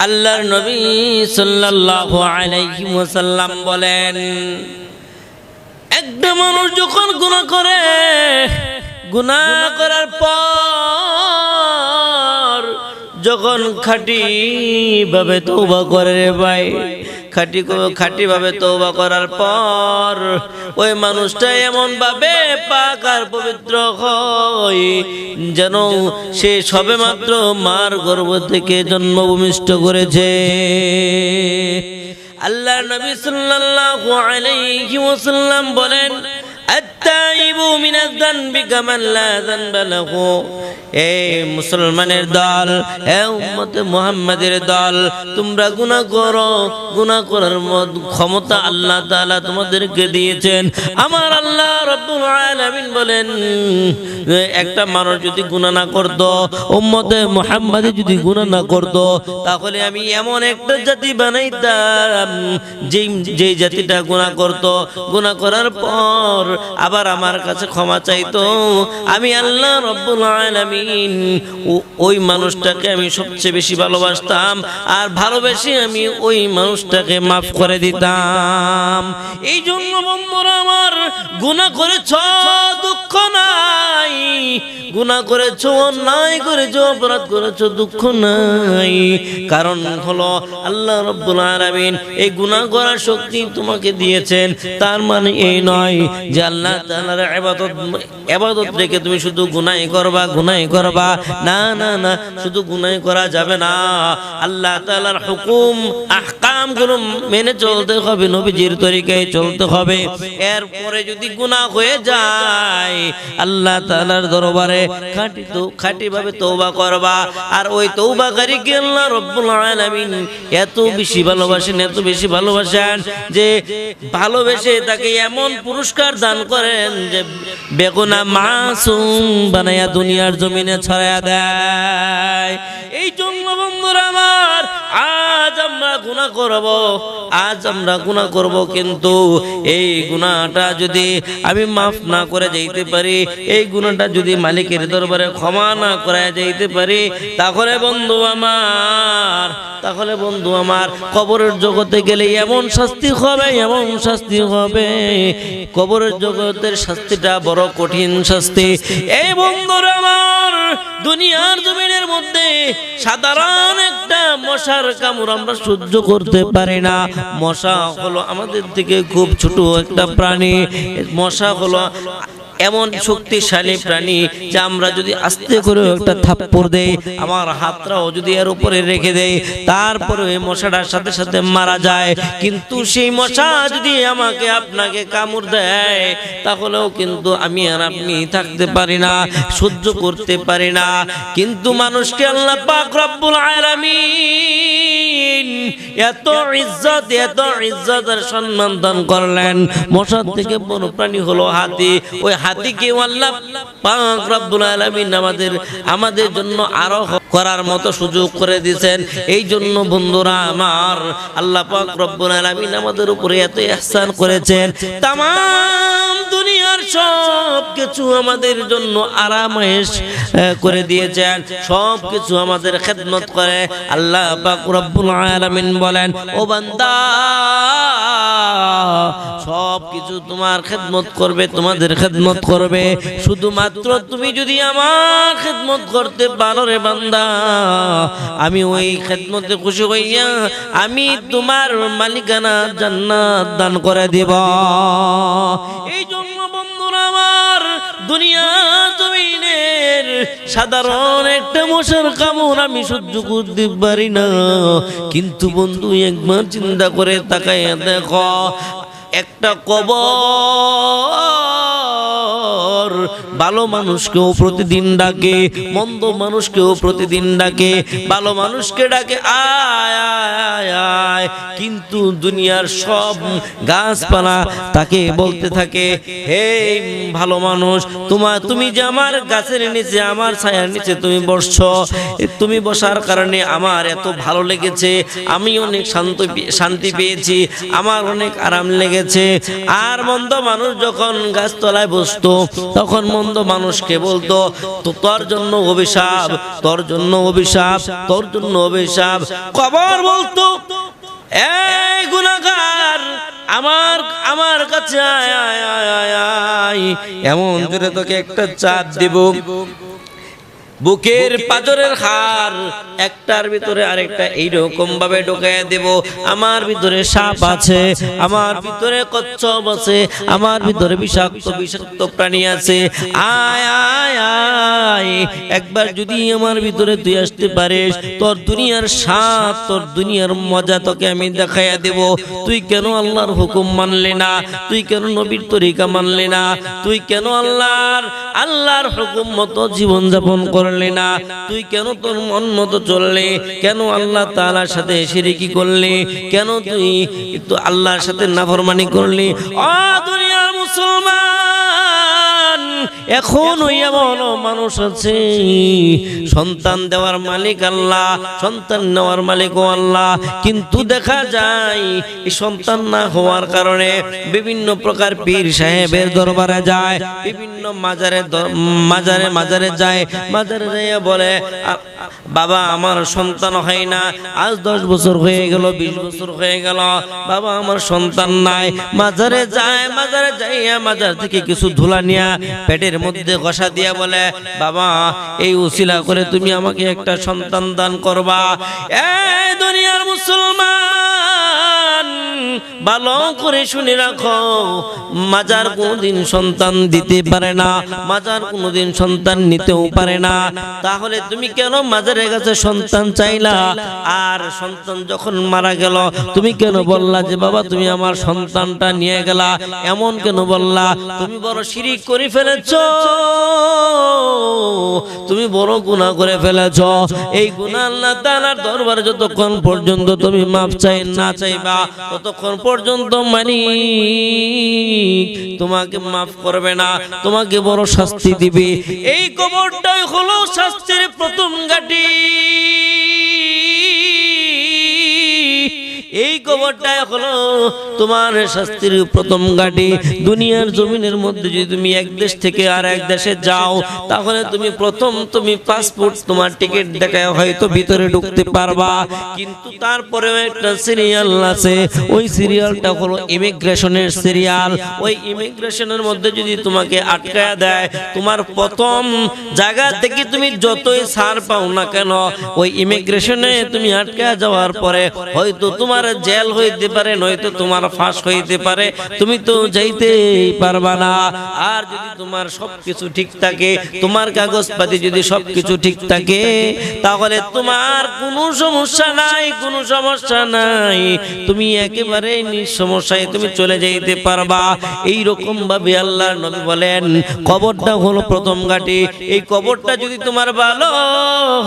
আল্লাহর নবী সাল্লাল্লাহু আলাইহি ওয়াসাল্লাম বলেন, একটা মানুষ যখন গুনাহ করে, গুনাহ করার পর যখন খাঁটি ভাবে তওবা করে রে ভাই, খাঁটি ভাবে তওবা করার পর ওই মানুষটা এমন ভাবে পাক আর পবিত্র হয় যেন সে সবেমাত্র মার গর্ভ থেকে জন্মভূমিষ্ঠ করেছে। আল্লাহর নবী সাল্লাল্লাহু আলাইহি ওয়াসাল্লাম বলেন, আত-তাইবু মিনাজ যানবি কামান লা যানবা লাহু। এই মুসলমানের দল, এই উম্মতে মুহাম্মাদের দল, তোমরা গুনাহ করো, গুনাহ করার ক্ষমতা আল্লাহ তাআলা তোমাদেরকে দিয়েছেন। আমার আল্লাহ রাব্বুল আলামিন বলেন, একটা মানুষ যদি গুনাহ না করত, উম্মতে মুহাম্মাদি যদি গুনাহ না করত, তাহলে আমি এমন একটা জাতি বানাইতাম যেই জাতিটা গুনাহ করত, গুনাহ করার পর আবার আমার কাছে ক্ষমা চাইতো। আমি আল্লাহ রাব্বুল আলামিন ওই মানুষটাকে আমি সবচেয়ে বেশি ভালোবাসতাম, আর ভালোবেসে আমি ওই মানুষটাকে মাফ করে দিতাম। এই জন্য বন্ধুরা আমার, গুনাহ করেছ দুঃখ নাই, গুনাহ করেছ অন্যায় করেছ, অপরাধ করেছ দুঃখ নাই। কারণ হলো আল্লাহ রাব্বুল আলামিন এই গুনাহ করার শক্তি তোমাকে দিয়েছেন। তার মানে এই নয় যে আল্লাহ তাআলার ইবাদত রেখে তুমি শুধু গুনাহই করবা, গুনাহই করবা। না না না, শুধু গুনাহই করা যাবে না। আল্লাহ তাআলার হুকুম আহকাম গুলো মেনে চলতে হবে, নবীজির তরিকায় চলতে হবে। এরপরে যদি গুনাহ হয়ে যায়, আল্লাহ তাআলার দরবারে খাঁটি ভাবে তওবা করবা। আর ওই তওবাকারীকে আল্লাহ রাব্বুল আলামিন এত বেশি ভালোবাসেন, এত বেশি ভালোবাসেন যে ভালোবেসে তাকে এমন পুরস্কার দান করেন যে বেগুনাহ মাসুম বানায়া দুনিয়ার জমিনে ছড়ায়া দেয়। এই জন্য বন্ধুরা আমার, আজ আমরা গুনাহ করব, আজ আমরা গুনাহ করব, কিন্তু এই গুনাহটা যদি আমি মাফ না করে যাইতে পারি, এই গুনাহটা যদি মালিকের দরবারে ক্ষমা না করে যাইতে পারি, তাহলে বন্ধু আমার কবরের জগতে গেলে এমন শাস্তি হবে, এমন শাস্তি হবে, কবরের জগতের শাস্তিটা বড় কঠিন শাস্তি। এই বন্ধুরা আমার, দুনিয়ার জমিনের মধ্যে সাধারণ একটা মশার কামড় আমরা সহ্য করতে পারি না। মশা হলো আমাদের থেকে খুব ছোট একটা প্রাণী। মশা হলো এমন শক্তিশালী প্রাণী যে আমরা যদি আস্তে করে একটা থাপ্পড় দেই, আমার হাতটাও যদি এর উপরে রেখে দেই, তারপরে ওই মশাটার সাথে সাথে মারা যায়। কিন্তু সেই মশা যদি আমাকে আপনাকে কামড় দেয়, তাহলেও কিন্তু আমি আর আপনি থাকতে পারি না, সহ্য করতে পারি না। কিন্তু মানুষকে আল্লাহ পাক রব্বুল আলামিন এত ইজ্জত আর সম্মান দান করলেন। মশার থেকে বড় প্রাণী হলো হাতি। ওই হাতিকে আল্লাহ পাক রব্বুল আলামিন আমাদের জন্য আরো করার মতো সুযোগ করে দিয়েছেন। এই জন্য বন্ধুরা আমার, আল্লাহ পাক রব্বুল আলামিন আমাদের উপরে এত ইহসান করেছেন। তামাম দুনিয়ার সব কিছু আমাদের জন্য আরামায়েশ করে দিয়েছেন, সব কিছু আমাদের খেদমত করে। আল্লাহ পাক রব্বুল আলামিন বলেন, ও বান্দা, সব কিছু তোমার খেদমত করবে, তোমাদের খেদমত করবে, শুধুমাত্র তুমি যদি আমার খেদমত করতে পারো রে বান্দা, আমি ওই খেদমতে খুশি হইয়া আমি তোমার মালিকানা জান্নাত দান করে দেব। এই জন্য বন্ধুরা আমার, দুনিয়া জমিনের সাধারণ একটা মশার কামড় আমি সহ্য করতে পারি না। কিন্তু বন্ধু, একবার চিন্তা করে তাকাইয়া দেখো, একটা কবর ভালো মানুষকেও প্রতিদিন ডাকে, মন্দ মানুষকেও প্রতিদিন ডাকে। ভালো মানুষকে ডাকে আয় আয় আয়, কিন্তু দুনিয়ার সব গাছপালা তাকে বলতে থাকে, হে ভালো মানুষ, তুমি যে আমার গাছের নিচে, আমার ছায়ার নিচে তুমি বসছো, তুমি বসার কারণে আমার এত ভালো লেগেছে, আমি অনেক শান্তি পেয়েছি, আমার অনেক আরাম লেগেছে। আর মন্দ মানুষ যখন গাছতলায় বসতো, তখন মন্দ মানুষকে বলতো তো তোর জন্য অভিশাপ, তোর জন্য অভিশাপ, তোর জন্য অভিশাপ। কবর বলতো এই গুনাহগার আমার কাছে আয় আয় আয় আয় আয়, এমন জোরে তোকে একটা চাপ দিব, বুকের পাঁজরের হাড় একটার ভিতরে আরেকটা এইরকম ভাবে ঢুকাইয়া দেব। আমার ভিতরে সাপ আছে, আমার ভিতরে কচ্ছপ আছে, আমার ভিতরে বিষাক্ত বিষাক্ত প্রাণী আছে, আয় আয় আয়, একবার যদি আমার ভিতরে তুই আসতে পারিস, তোর দুনিয়ার স্বাদ, তোর দুনিয়ার মজা তোকে আমি দেখাইয়া দেব। তুই কেন আল্লাহর হুকুম মানলি না? তুই কেন নবীর তরিকা মানলি না? তুই কেন আল্লাহর হুকুম মতো জীবন যাপন করলি না? তুই কেন তোর মন মতো চললি? কেন আল্লাহ তাআলার সাথে শিরকি করলি? কেন তুই একটু আল্লাহর সাথে নাফরমানি করলি? ও দুনিয়ার মুসলমান, এখন এমন মানুষ আছে সন্তান দেওয়ার মালিক আল্লাহ, সন্তান নেওয়ার মালিক ও আল্লাহ, কিন্তু দেখা যায় এই সন্তান না হওয়ার কারণে বিভিন্ন প্রকার পীর সাহেবের দরবারে যায়, বিভিন্ন মাজারে যায়, মাজারে যাইয়া বলে বাবা আমার সন্তান হয় না, আজ 10 বছর হয়ে গেল, 20 বছর হয়ে গেল, বাবা আমার সন্তান নাই। মাজারে যায়, মাজারে যাইয়া মাজার থেকে কিছু ধুলা নিয়া পেটের মধ্যে ঘষা দিয়া বলে বাবা এই উসিলা করে তুমি আমাকে একটা সন্তান দান করবা। এই দুনিয়ার মুসলমান, ভালো করে শুনে রাখো, মাজার কোনদিন সন্তান দিতে পারে না, মাজার কোনদিন সন্তান নিতেও পারে না। তাহলে তুমি কেন মাজারের কাছে সন্তান চাইলা? আর সন্তান যখন মারা গেল তুমি কেন বললা যে বাবা তুমি আমার সন্তানটা নিয়ে গেলা? এমন কেন বললা? তুমি বড় শিরিক করে ফেলেছো, তুমি বড় গুনাহ করে ফেলেছো। এই গুনাহ আল্লাহ তাআলার দরবারে যতক্ষণ পর্যন্ত তুমি মাফ না চাইবা ততক্ষণ পর্যন্ত মালিক তোমাকে মাফ করবে না, তোমাকে বড় শাস্তি দিবে। এই কবরটাই হলো শাস্তির প্রথম ঘাঁটি, এই কবরটাই হলো তোমার শাস্তির প্রথম ঘাঁটি। দুনিয়ার জমিনের মধ্যে যদি তুমি এক দেশ থেকে আর এক দেশে যাও, তাহলে তুমি পাসপোর্ট তোমার টিকিট দেখায় হয়তো ভিতরে ঢুকতে পারবা, কিন্তু তারপরেও একটা সিরিয়াল আছে, ওই সিরিয়ালটা হলো ইমিগ্রেশনের সিরিয়াল। ওই ইমিগ্রেশনের মধ্যে যদি তোমাকে আটকায়া দেয়, তোমার প্রথম জায়গা থেকে তুমি যতই ছাড় পাও না কেন, ওই ইমিগ্রেশনে তুমি আটকায়া যাওয়ার পরে হয়তো তোমার জেল হইতে পারে, নয়তো তোমার ফাঁস হইতে পারে, তুমি তো যাইতেই পারবা না। আর যদি তোমার সবকিছু ঠিক থাকে, তোমার কাগজপাতি যদি সবকিছু ঠিক থাকে, তাহলে তোমার কোনো সমস্যা নাই, কোনো সমস্যা নাই, তুমি একেবারে নিঃসমস্যায় তুমি চলে যাইতে পারবা। এই রকম ভাবে আল্লাহর নবী বলেন কবরটা হলো প্রথম ঘাঁটি। এই কবরটা যদি তোমার ভালো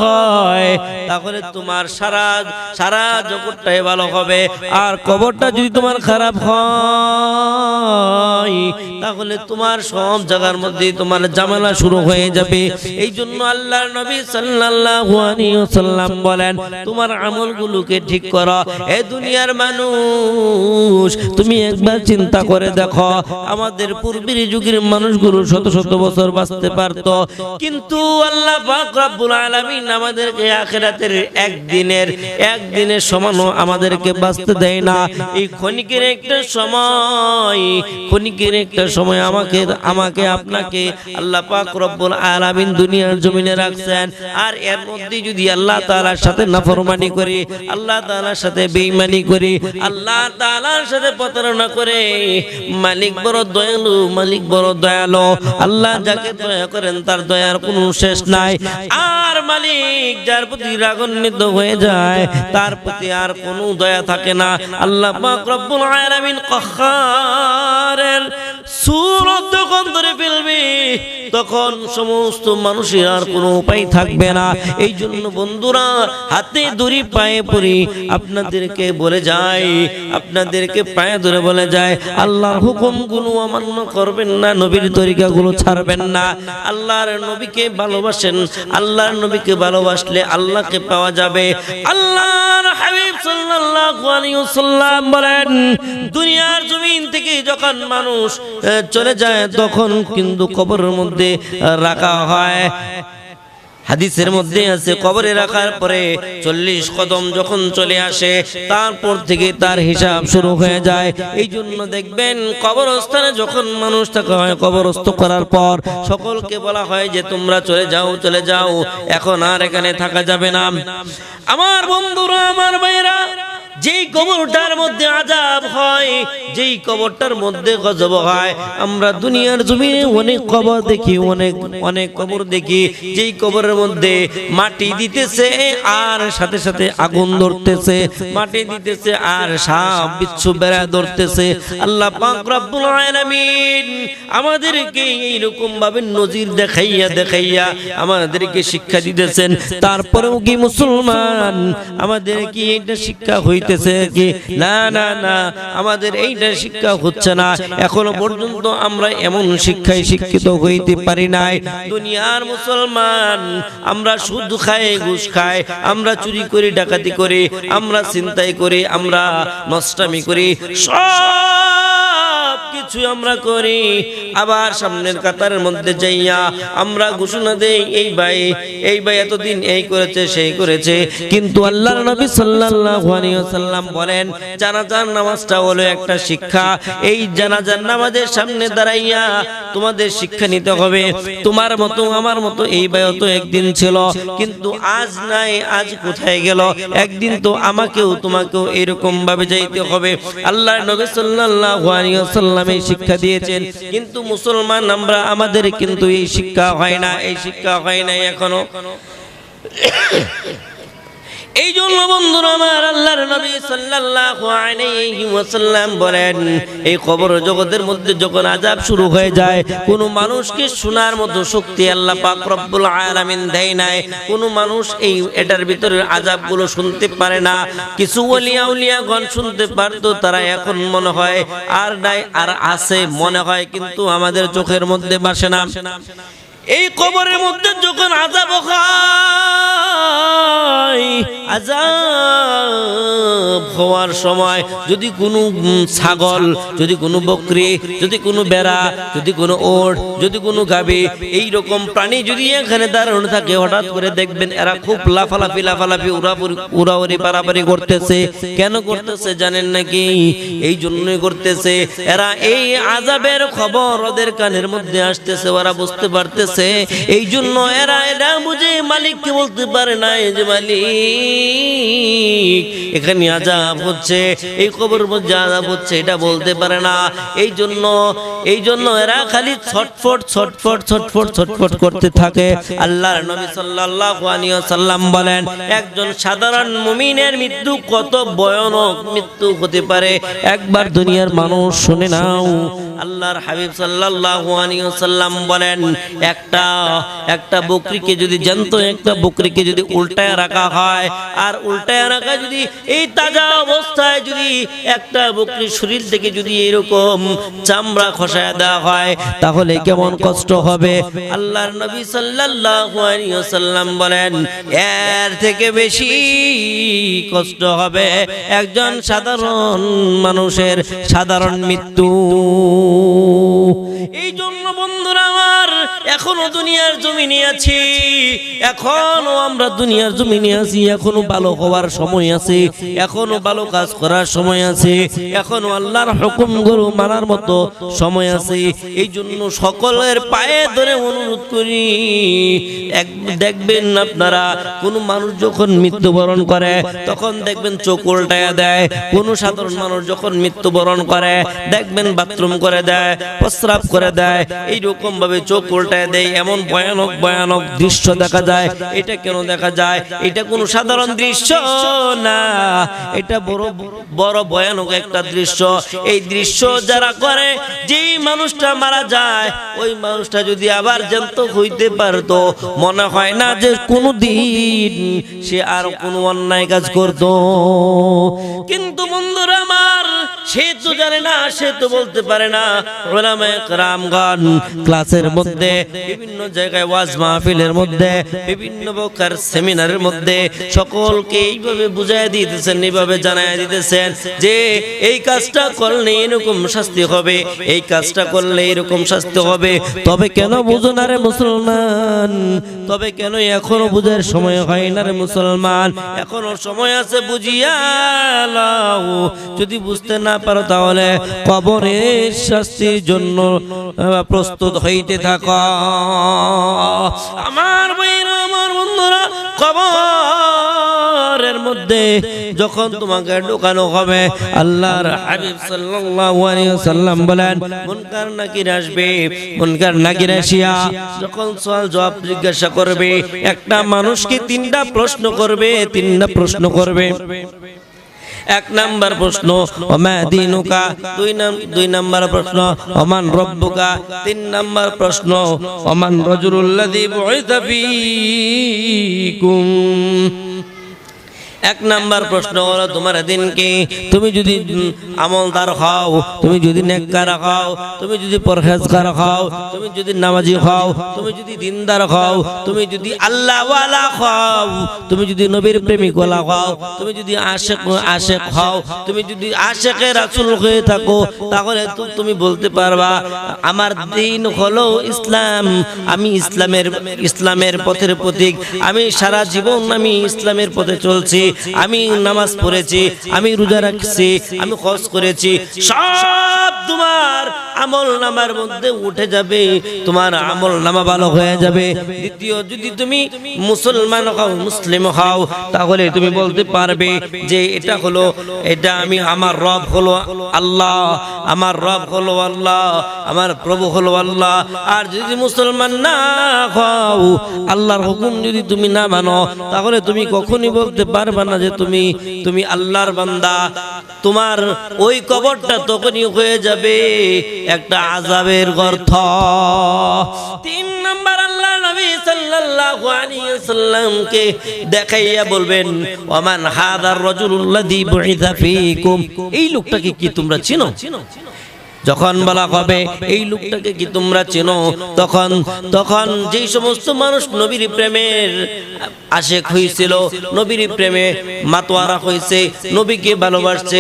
হয় তাহলে তোমার সারা জগৎটাই ভালো হবে। আর কবরটা যদি তোমার খারাপ হয় তাহলে তোমার সব জায়গার মধ্যে তোমার ঝামেলা শুরু হয়ে যাবে। এই জন্য আল্লাহর নবী সাল্লাল্লাহু আলাইহি ওয়াসাল্লাম বলেন তোমার আমলগুলোকে ঠিক করো। এই দুনিয়ার মানুষ, তুমি একবার চিন্তা করে দেখো, আমাদের পূর্বের যুগের মানুষগুলো শত শত বছর বাঁচতে পারত, কিন্তু আল্লাহ পাক রব্বুল আলামিন আমাদেরকে আখিরাতের একদিনের সমানও আমাদেরকে বাঁচতে দেয় না। এই ক্ষণিকের একটা সময় আমাকে আপনাকে আল্লাহ পাক রব্বুল আলামিন দুনিয়ার জমিনে রাখছেন। আর এর মধ্যে যদি আল্লাহ তাআলার সাথে নাফরমানি করি, আল্লাহ তাআলার সাথে বেঈমানি করি, আল্লাহ তাআলার সাথে প্রতারণা করে, মালিক বড় দয়ালু, মালিক বড় দয়ালু, আল্লাহ যাকে দয়া করেন তার দয়ার কোনো শেষ নাই। আর মালিক যার প্রতি রাগান্বিত হয়ে যায় তার প্রতি আর কোনো দয়া থাকে না। আল্লাহ পাক রব্বুল আলামিন কাহ্হারের সূরত যখন ধরে ফেলবে তখন সমস্ত মানুষের আর কোনো উপায় থাকবে না। এই জন্য বন্ধুরা, হাতে ধরি পায়ে পড়ি আপনাদেরকে বলে যায়, আপনাদেরকে পায়ে ধরে বলে যায়, আল্লাহর হুকুমগুলো অমান্য করবেন না, নবীর তরিকাগুলো ছাড়বেন না। আল্লাহর নবীকে ভালোবাসেন, আল্লাহর নবীকে ভালোবাসলে আল্লাহকে পাওয়া যাবে। আল্লাহর হাবিব সাল্লাল্লাহু আলাইহি ওয়াসাল্লাম বলেন দুনিয়ার জমিন থেকে যখন মানুষ চলে যায় তখন কিন্তু কবরের মধ্যে রাখা হয়। হাদিসের মধ্যে আছে কবরে রাখার পরে 40 কদম যখন চলে আসে তারপর থেকে তার হিসাব শুরু হয়ে যায়। এই জন্য দেখবেন কবরস্থানে যখন মানুষ থাকা হয়, কবরস্থ করার পর সকলকে বলা হয় যে তোমরা চলে যাও, এখন আর এখানে থাকা যাবে না। আমার বন্ধুরা, আমার ভাইরা, যেই কবরটার মধ্যে আযাব হয়, যেই কবরটার মধ্যে গজব হয়, আমরা দুনিয়ার জমিনে অনেক কবর দেখি, অনেক কবর দেখি যেই কবরের মধ্যে মাটি দিতেছে আর সাথে সাথে আগুন ধরতেছে, মাটি দিতেছে আর সাপ বিচ্ছু বেড়া ধরতেছে। আল্লাহ পাক রব্বুল আলামিন আমাদেরকে এইরকম ভাবে নজির দেখাইয়া আমাদেরকে শিক্ষা দিতেছেন। তারপরেও কি মুসলমান আমাদের কি এটা শিক্ষা হইতেছে কি? না না না, আমাদের এইটা শিক্ষা হচ্ছে না। এখনো পর্যন্ত আমরা এমন শিক্ষায় শিক্ষিত হইতে পারি নাই। দুনিয়ার মুসলমান আমরা সুদ খাই, ঘুষ খাই, আমরা চুরি করি, ডাকাতি করি, আমরা ছিনতাই করি, আমরা নষ্টামি করি, সব কিছু আমরা করি। আবার সামনের কাতারের মধ্যে যাইয়া আমরা ঘোষণা দেই এই ভাই এতদিন এই করেছে সেই করেছে। কিন্তু আল্লাহর নবী সাল্লাল্লাহু আলাইহি ওয়াসাল্লাম বলেন জানাজার নামাজটা হলো একটা শিক্ষা। এই জানাজার নামাজের সামনে দাঁড়াইয়া তোমাদের শিক্ষা নিতে হবে। তোমার মতো আমার মতো এই ভাইও তো একদিন ছিল, কিন্তু আজ নাই, আজ কোথায় গেল? একদিন তো আমাকেও তোমাকেও এরকম ভাবে যাইতে হবে। আল্লাহর নবী সাল্লাল্লাহু আলাইহি ওয়াসাল্লাম এই শিক্ষা দিয়েছেন, কিন্তু মুসলমান আমরা, আমাদের কিন্তু এই শিক্ষা হয় না, এই শিক্ষা হয় না এখনো। এই জন্য বন্ধুরা আমার, আল্লাহর নবী সাল্লাল্লাহু আলাইহি ওয়াসাল্লাম বলেন এই কবর জগতের মধ্যে যখন আযাব শুরু হয়ে যায়, কোন মানুষকে শোনার মতো শক্তি আল্লাহ পাক রব্বুল আলামিন দেয় নাই। কোন মানুষ এটার ভিতরে আযাবগুলো শুনতে পারে না। কিছু ওলিয়া উলিয়াগণ শুনতে পারতো, তারা এখন মনে হয় আর নাই, আর আছে মনে হয়, কিন্তু আমাদের চোখের মধ্যে ভাসে না। এই কবরের মধ্যে যখন আযাব হয়, আযাব হওয়ার সময় যদি কোনো ছাগল, যদি কোনো বকরি, যদি কোনো বেড়া, যদি কোনো ওট, যদি কোনো গাভী, এইরকম প্রাণী যদি এখানে দাঁড়ানো থাকে, হঠাৎ করে দেখবেন এরা খুব লাফালাফি উড়াউড়ি পারাপারি করতেছে। কেন করতেছে জানেন নাকি? এই জন্যই করতেছে, এরা এই আযাবের খবর ওদের কানের মধ্যে আসতেছে, ওরা বুঝতে পারতেছে। এই জন্য এরা বুঝে মালিককে বলতে পারে না যে মালিক এখানে আযাব হচ্ছে, এই কবরের মধ্যে আযাব হচ্ছে, এটা বলতে পারে না। এই জন্য এরা খালি ছটফট করতে থাকে। আল্লাহর নবী সাল্লাল্লাহু আলাইহি ওয়াসাল্লাম বলেন একজন সাধারণ মুমিনের মৃত্যু কত ভয়ানক মৃত্যু হতে পারে একবার দুনিয়ার মানুষ শুনে নাও। আল্লাহর হাবিব সাল্লাল্লাহু আলাইহি ওয়াসাল্লাম বলেন একটা বকরিকে যদি জ্যান্ত একটা বকরিকে যদি উল্টায় রাখা হয়, আর উল্টায় রাখা যদি এই তাজা অবস্থায় যদি একটা বকরির শরীর থেকে যদি এরকম চামড়া খসায় দেওয়া হয়, তাহলে কেমন কষ্ট হবে। আল্লাহর নবী সাল্লাল্লাহু আলাইহি ওয়াসাল্লাম বলেন এর থেকে বেশি কষ্ট হবে একজন সাধারণ মানুষের সাধারণ মৃত্যু। এই জন্য বন্ধুরা আমার, এখনো দুনিয়ার জমিনে আছি, এখনো আমরা দুনিয়ার জমিনে আছি, এখনো ভালো হওয়ার সময় আছে, এখনো ভালো কাজ করার সময় আছে, এখনো আল্লাহর হুকুমগুলো মানার মতো সময় আছে। এই জন্য সকলের পায়ে ধরে অনুরোধ করি, দেখবেন আপনারা কোন মানুষ যখন মৃত্যুবরণ করে তখন দেখবেন চোখ উল্টায়া দেয়। কোন সাধারণ মানুষ যখন মৃত্যুবরণ করে দেখবেন বাথরুম করে দেয়, প্রস্রাব করে দেয়, এইরকম ভাবে চোখ উল্টায় দেয়। এমন ভয়ানক ভয়ানক দৃশ্য দেখা যায়। এটা কেন দেখা যায়? এটা কোনো সাধারণ দৃশ্য না, এটা বড় ভয়ানক একটা দৃশ্য। এই দৃশ্য যারা করে, যেই মানুষটা মারা যায় ওই মানুষটা যদি আবার জ্যান্ত হইতে পারতো, মনে হয় না যে কোনদিন সে আর কোনো অন্যায় কাজ করতো। কিন্তু বন্ধুরা আমার, সে তো জানে না, সে তো বলতে পারে না। উলামায়ে কেরামগণ ক্লাসের মধ্যে, বিভিন্ন জায়গায় ওয়াজ মাহফিলের মধ্যে, বিভিন্ন প্রকার সেমিনারের মধ্যে সকলকে এইভাবে বুঝায় দিতেছেন, এইভাবে জানায় দিতেছেন যে এই কাজটা করলে এরকম শাস্তি হবে, এই কাজটা করলে এরকম শাস্তি হবে। তবে কেন বুঝো না রে মুসলমান? তবে কেন এখনো বুঝার সময় হয় না রে মুসলমান? এখনো সময় আছে, বুঝিয়া লাও। যদি বুঝতে না পারো তাহলে কবরের শাস্তির জন্য প্রস্তুত হইতে থাকো। আমার ভাইরা, আমার বন্ধুরা, কবরের মধ্যে যখন তোমাকে ঢোকানো হবে, আল্লাহর হাবিব সাল্লাল্লাহু আলাইহি ওয়াসাল্লাম বলেন, মুনকার নাকির আসবে। মুনকার নাকির আসিয়া যখন সওয়াল জবাব জিজ্ঞাসা করবে, একটা মানুষকে তিনটা প্রশ্ন করবে, তিনটা প্রশ্ন করবে। এক নাম্বার প্রশ্ন, ওমা দীনুকা। দুই নাম্বার প্রশ্ন, ওমান রব্বুকা। তিন নাম্বার প্রশ্ন, ওমান রাজুলুল্লাযী বুইসা ফীকুম। এক নাম্বার প্রশ্ন হলো তোমার দিন কি? তুমি যদি আমলদার হও, তুমি যদি নেককার হও, তুমি যদি পরহেজগার হও, তুমি যদি নামাজি হও, তুমি যদি দিনদার হও, তুমি যদি আল্লাহওয়ালা হও, তুমি যদি নবীর প্রেমিকওয়ালা হও, তুমি যদি আশেক হও, তুমি যদি আশেকে রাসূল হয়ে থাকো, তাহলে তুমি বলতে পারবা আমার দিন হলো ইসলাম। আমি ইসলামের পথের প্রতীক। আমি সারা জীবন আমি ইসলামের পথে চলছি। আমি নামাজ পড়েছি, আমি রোজা রাখছি, আমি হজ করেছি, সব তোমার আমল নামার মধ্যে উঠে যাবে, তোমার আমল নামা ভালো হয়ে যাবে। দ্বিতীয়, যদি তুমি মুসলমান হও, মুসলিম হও, তাহলে তুমি বলতে পারবে যে এটা হলো, এটা আমি, আমার রব হলো আল্লাহ, আমার রব হলো আল্লাহ, আমার প্রভু হলো আল্লাহ। আর যদি মুসলমান না হও, আল্লাহর হুকুম যদি তুমি না মানো, তাহলে তুমি কখনই বলতে পারবে না যে তুমি আল্লাহর বান্দা। তোমার ওই কবরটা তখনই হয়ে যাবে একটা আযাবের গর্ত। তিন নাম্বার, আল্লাহ নবী সাল্লাল্লাহু আলাইহি ওয়াসাল্লামকে দেখাইয়া বলবেন, ওমান হাদার রাজুলুল্লাযী বুইসা ফীকুম। এই লোকটাকে কি তোমরা চিনো? যখন বলা হবে এই লোকটাকে কি তোমরা চেনো, তখন যেই সমস্ত মানুষ নবীর প্রেমের আশেক হয়েছিল, নবীর প্রেমে মাতোয়ারা হয়েছে, নবীকে ভালোবাসছে,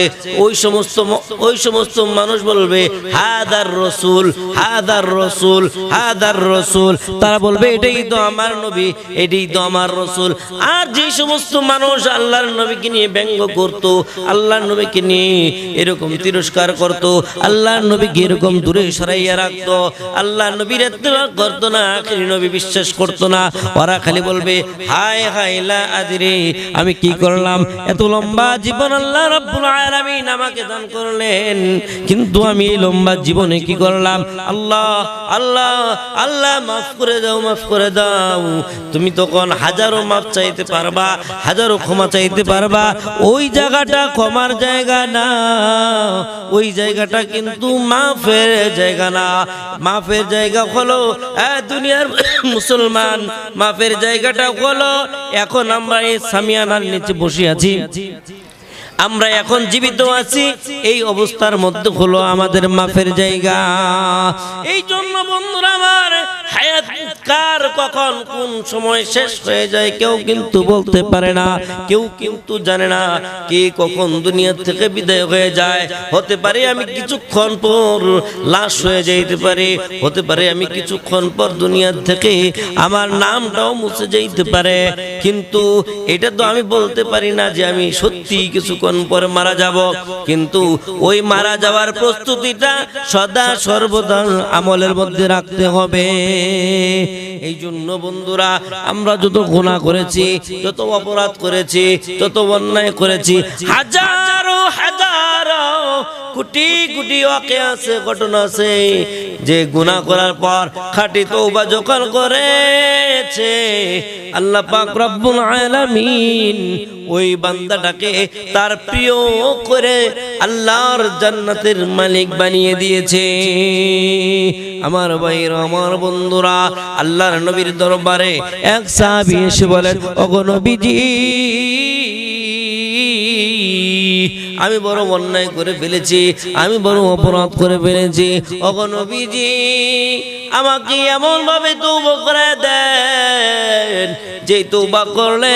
ওই সমস্ত মানুষ বলবে হাদার রাসূল, হাদার রাসূল, হাদার রাসূল। তারা বলবে এটাই তো আমার নবী, এটাই তো আমার রাসূল। আর যে সমস্ত মানুষ আল্লাহর নবীকে নিয়ে ব্যঙ্গ করত, আল্লাহর নবীকে নিয়ে এরকম তিরস্কার করত, আল্লাহর নবীকে এরকম দূরে সরাইয়া রাখতো, আল্লাহ নবীর ইত্তেবা করতো না, আখিরি নবী বিশ্বাস করতো না, ওরা খালি বলবে হায় হায় লা আদরি, আমি কি করলাম? এত লম্বা জীবন আল্লাহ রাব্বুল আলামিন আমাকে দান করলেন, কিন্তু আমি এই লম্বা জীবনে কি করলাম? আল্লাহ আল্লাহ আল্লাহ মাফ করে দাও, মাফ করে দাও। তুমি তখন হাজারো মাফ চাইতে পারবা, হাজারো ক্ষমা চাইতে পারবা। ওই জায়গাটা ক্ষমার জায়গা না, ওই জায়গাটা কিন্তু মাফের জায়গা না। মাফের জায়গা হলো দুনিয়ার মুসলমান, মাফের জায়গাটা হলো এখন আমরা এই সামিয়ানার নিচে বসে আছি, আমরা এখন জীবিত আছি, এই অবস্থার মধ্যে হলো আমাদের মাফের জায়গা। এই জন্য বন্ধুরা আমার, হায়াত কার কখন কোন সময় শেষ হয়ে যায় কেউ কিন্তু বলতে পারে না, কেউ কিন্তু জানে না কে কখন দুনিয়া থেকে বিদায় হয়ে যায়। হতে পারে আমি কিছুক্ষণ পর লাশ হয়ে যাইতে পারে, হতে পারে আমি কিছুক্ষণ পর দুনিয়া থেকে আমার নামটাও মুছে যাইতে পারে, কিন্তু এটা তো আমি বলতে পারি না যে আমি সত্যি কিছুক্ষণ পরে মারা যাব। কিন্তু ওই মারা যাওয়ার প্রস্তুতিটা সদা সর্বদা আমলের মধ্যে রাখতে হবে। এই জন্য বন্ধুরা, আমরা যত গুনাহ করেছি, যত অপরাধ করেছি, যত অন্যায় করেছি, হাজারো হাজারো কোটি কোটি ওয়াকিয়া আছে, ঘটনা আছে, যে গুনাহ করার পর খাঁটি তওবা যখন করেছে, আল্লাহ পাক রব্বুল আলামিন ওই বান্দাটাকে তার প্রিয় করে আল্লাহর জান্নাতের মালিক বানিয়ে দিয়েছে। আমার ভাইরা, আমার বন্ধুরা, আল্লাহর নবীর দরবারে এক সাহাবী এসে বলেন, ওগো নবীজি, আমি বড় অন্যায় করে ফেলেছি, আমি বড় অপরাধ করে ফেলেছি। ওগো নবীজি, আমাকে এমন ভাবে তওবা করে দেন যে তওবা করলে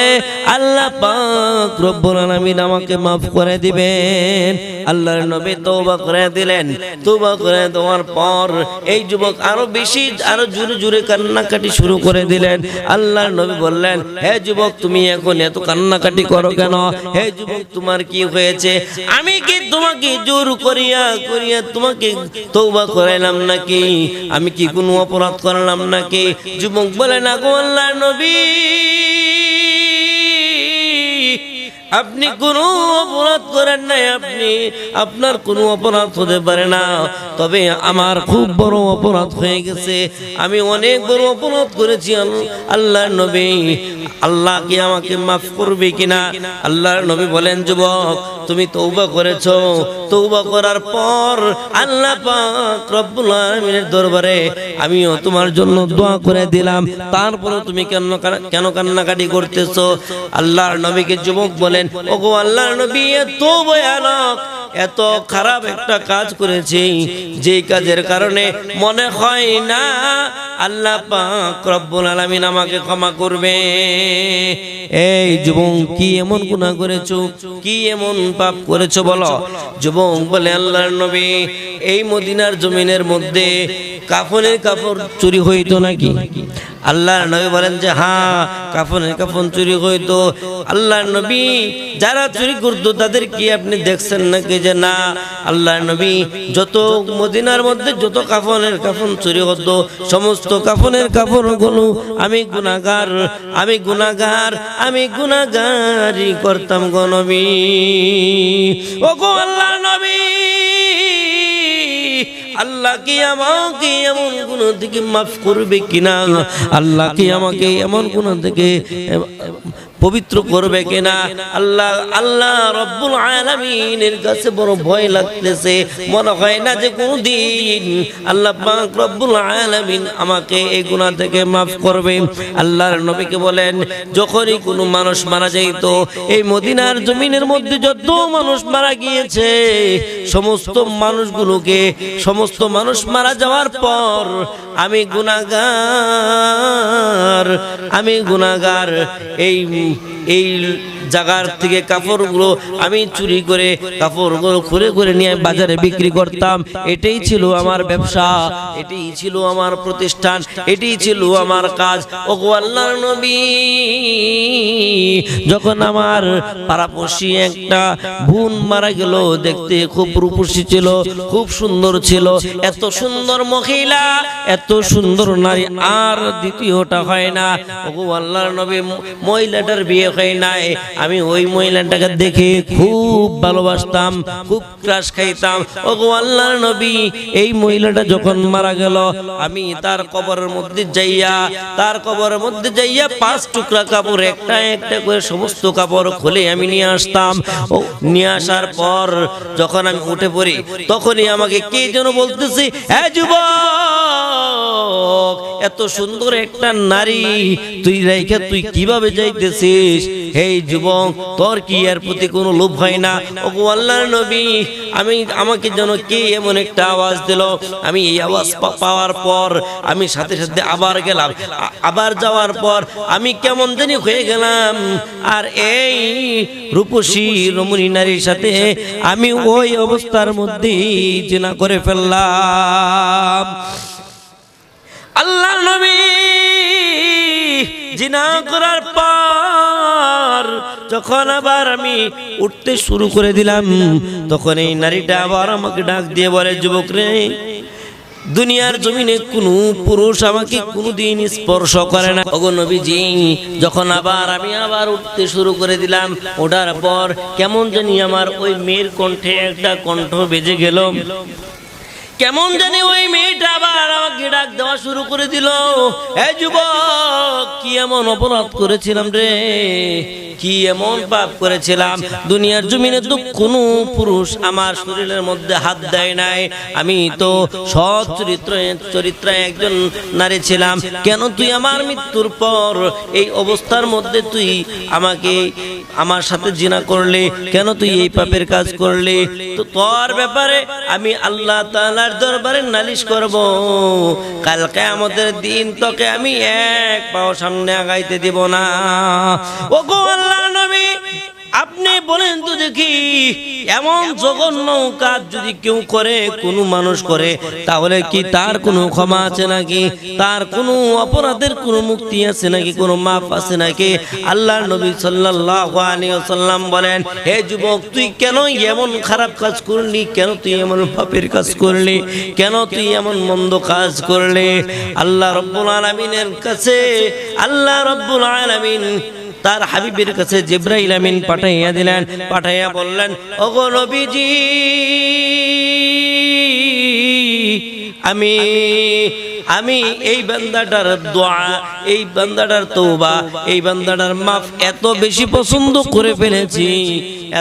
আল্লাহ পাক রব্বুল আলামিন আমাকে মাফ করে দিবেন। আল্লাহর নবী তওবা করে দিলেন। তওবা করে দেওয়ার পর এই যুবক আরো বেশি, আরো জোরে জোরে কান্নাকাটি শুরু করে দিলেন। আল্লাহর নবী বললেন, হে যুবক, তুমি এখন এত কান্নাকাটি করো কেন? হে যুবক, তোমার কি হয়েছে? আমি কি তোমাকে জোর করিয়া করিয়া তোমাকে তওবা করাইলাম নাকি? আমি কি কোনো অপরাধ করলাম নাকি? যুবক বলে, না গো আল্লাহর নবী, আপনি কোনো অপরাধ করেন নাই, আপনার কোনো অপরাধ হতে পারে না। তবে আমার খুব বড় অপরাধ হয়ে গেছে, আমি অনেক বড় অপরাধ করেছি। আল্লাহর নবী, আল্লাহ কি আমাকে মাফ করবে কিনা? আল্লাহর নবী বলেন, যুবক, তুমি তওবা করেছো, তওবা করার পর আল্লাহ পাক রব্বুল আলামিনের দরবারে আমিও তোমার জন্য দোয়া করে দিলাম, তারপরে তুমি কেন কান্নাকাটি করতেছো? আল্লাহর নবীকে যুবক বলেন, ওগো আল্লাহর নবী, এত ভয়ানক, এত খারাপ একটা কাজ করেছি যে কাজের কারণে মনে হয় না আল্লাহ পাক রব্বুল আলামিন আমাকে ক্ষমা করবে। এই যুবক, কি এমন গুনাহ করেছো, কি এমন পাপ করেছো বলো? যুবক বলে, আল্লাহর নবী, এই মদিনার জমিনের মধ্যে কাফনের কাপড় চুরি হইতো নাকি? আল্লাহর নবী বলেন যে হ্যাঁ, কাফনের কাফন চুরি হইতো। আল্লাহর নবী, যারা চুরি করতো তাদের কি আপনি দেখছেন নাকি? যে না। আল্লাহর নবী, যত মদিনার মধ্যে যত কাফনের কাফন চুরি হতো, সমস্ত কাফনের কাপড়গুলো আমি গুনাহগার, আমি গুনাহগার, আমি গুনাহগারই করতাম গো নবী। ও গো আল্লাহর নবী, আল্লাহ কি আমাকে এমন গুনাহ থেকে মাফ করবে কিনা? আল্লাহ কি আমাকে এমন গুনাহ থেকে পবিত্র করবে কিনা? আল্লাহ রব্বুল আলামিনের কাছে বড় ভয় লাগতেছে। মনে হয় না যে কোনদিন আল্লাহ পাক রব্বুল আলামিন আমাকে এই গুনাহ থেকে মাফ করবে। আল্লাহর নবীকে বলেন, যখনই কোনো মানুষ মারা যাইত, এই মদিনার জমিনের মধ্যে যত মানুষ মারা গিয়েছে, সমস্ত মানুষগুলোকে, সমস্ত মানুষ মারা যাওয়ার পর আমি গুনাহগার, আমি গুনাহগার, এই জায়গার থেকে কাপড়গুলো আমি চুরি করে কাপড়গুলো খুলে খুলে নিয়ে বাজারে বিক্রি করতাম। এটাই ছিল আমার ব্যবসা, এটাই ছিল আমার প্রতিষ্ঠান, এটাই ছিল আমার কাজ। ওগো আল্লাহর নবী, যখন আমার পাড়াপড়শি একটা বোন মারা গেল, দেখতে খুব রূপসী ছিল, খুব সুন্দর ছিল, এত সুন্দর মহিলা, এত সুন্দর নারী আর দ্বিতীয়টা হয় না। ওগো আল্লাহর নবী, মহিলাটার বিয়ে হয় নাই, আমি ওই মহিলাটাকে দেখে খুব ভালোবাসতাম, খুব ক্রাশ খাইতাম। ওগো আল্লাহর নবী, এই মহিলাটা যখন মারা গেল, আমি তার কবরের মধ্যে যাইয়া, তার কবরের মধ্যে যাইয়া 5 টুকরা কাপড় একটা একটা করে সমস্ত কাপড় খুলে আমি নিয়ে আসতাম। ও নিয়ে আসার পর যখন আমি উঠে পড়ি, তখনই আমাকে কে যেন বলতেছে, হ্যাঁ যুবক, এত সুন্দর একটা নারী তুই রেখে তুই কিভাবে যাইতেছিস? এই যুবক, তোর কি এর প্রতি কোনো লোভ হয় না? ওগো আল্লাহর নবী, আমাকে যেন কে এমন একটা আওয়াজ দিল। আমি এই আওয়াজ পাওয়ার পর আমি সাথে সাথে আবার গেলাম। আবার যাওয়ার পর আমি কেমন জানি হয়ে গেলাম, আর এই রূপসী রমণী নারীর সাথে আমি ওই অবস্থার মধ্যে জিনা করে ফেললাম। আল্লাহর নবী জিনা করার পর যখন আবার আমি উঠতে শুরু করে দিলাম, তখন এই নারীটা আবার আমাকে ডাক দিয়ে বলে, যুবক রে, দুনিয়ার জমিনে কোনো পুরুষ আমাকে কোনোদিন স্পর্শ করে না। ওগো নবীজি, যখন আমি আবার উঠতে শুরু করে দিলাম, ওঠার পর কেমন জানি আমার ওই মেয়ের কণ্ঠে একটা কণ্ঠ বেজে গেল। কেমন জানি ওই মেয়েটা আবার আমাকে ডাক দেওয়া শুরু করে দিল, এই যুবক, কি এমন অপরাধ করেছিলাম রে, কি এমন পাপ করেছিলাম? দুনিয়ার জমিনে তো কোনো পুরুষ আমার শরীরের মধ্যে হাত দেয় নাই, আমি তো সৎ চরিত্রে একজন নারী ছিলাম, কেন তুই আমার মৃত্যুর পর এই অবস্থার মধ্যে তুই আমার সাথে জিনা করলে? কেন তুই এই পাপের কাজ করলে? তো তোর ব্যাপারে আমি আল্লাহ তাআলার দরবারে নালিশ করব, কাল কিয়ামতের দিন তোকে আমি এক পাও সামনে আগাইতে দিব না। ওগো আল্লাহর নবী, আপনি বলেন তো দেখি, এমন জঘন্য কাজ যদি কেউ করে, কোনো মানুষ করে, তাহলে কি তার কোনো ক্ষমা আছে নাকি? তার কোনো অপরাধের কোনো মুক্তি আছে নাকি? কোনো মাফ আছে নাকি? আল্লাহর নবী সাল্লাল্লাহু আলাইহি ওয়াসাল্লাম বলেন, হে যুবক, তুই কেন এমন খারাপ কাজ করলি? কেন তুই এমন পাপের কাজ করলি? কেন তুই এমন মন্দ কাজ করলি? আল্লাহ রাব্বুল আলামিনের কাছে আল্লাহ রাব্বুল আলামিন তার হাবিবের কাছে জিবরাইল আমিন পাঠাইয়া দিলেন, পাঠাইয়া বললেন, ওগো নবীজি, আমি এই বান্দাটার দোয়া, এই বান্দাটার তওবা, এই বান্দাটার মাফ এত বেশি পছন্দ করে ফেলেছি,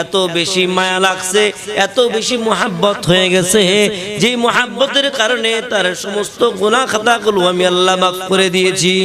এত বেশি মায়া লাগছে, এত বেশি মুহাব্বত হয়ে গেছে, যে মুহাব্বতের কারণে তার সমস্ত গুনাহ খাতাগুলো আমি আল্লাহ মাফ করে দিয়েছি।